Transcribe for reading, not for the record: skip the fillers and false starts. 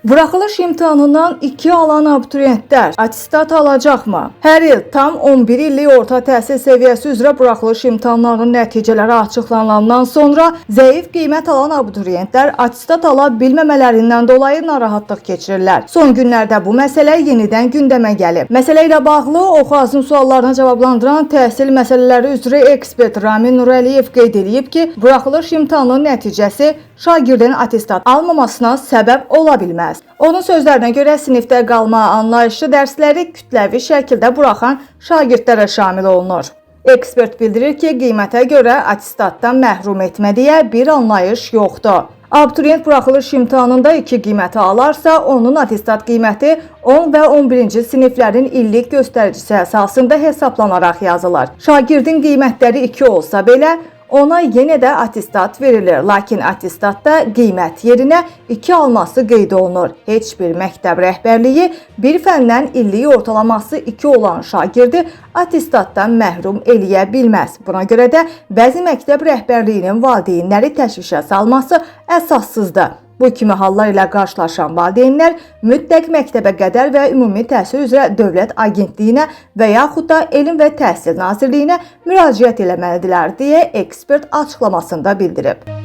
Buraxılış imtahanından 2 alan abituriyentlər attestat alacaqmı? Hər il tam 11 illik orta təhsil səviyyəsi üzrə buraxılış imtahanlarının nəticələri açıqlanandan sonra zəif qiymət alan abituriyentlər attestat ala bilməmələrindən dolayı narahatlıq keçirirlər. Son günlərdə bu məsələ yenidən gündəmə gəlib. Məsələ ilə bağlı Oxu suallarına cavablandıran təhsil məsələləri üzrə ekspert Ramin Nurəliyev qeyd edib ki, buraxılış imtahanının nəticəsi şagirdin attestat almamasına səbəb ola bilməz. Onun sözlərinə görə sinifdə qalma anlayışı dərsləri kütləvi şəkildə buraxan şagirdlərə şamil olunur. Ekspert bildirir ki, qiymətə görə attestatdan məhrum etmə deyə bir anlayış yoxdur. Abituriyent buraxılış imtahanında 2 qiyməti alarsa, onun attestat qiyməti 10 və 11-ci siniflərin illik göstəricisi əsasında hesablanaraq yazılır. Şagirdin qiymətləri 2 olsa belə, ona yenə də attestat verilir, lakin attestatda qiymət yerinə 2 alması qeyd olunur. Heç bir məktəb rəhbərliyi bir fəndən illik ortalaması 2 olan şagirdi attestatdan məhrum eləyə bilməz. Buna görə də bəzi məktəb rəhbərliyinin valideynləri təşvişə salması əsassızdır. Bu kimi hallar ilə qarşılaşan valideynlər mütləq məktəbə qədər və ümumi təhsil üzrə Dövlət Agentliyinə və yaxud da Elm və Təhsil Nazirliyinə müraciət eləməlidirlər deyə ekspert açıqlamasında bildirib.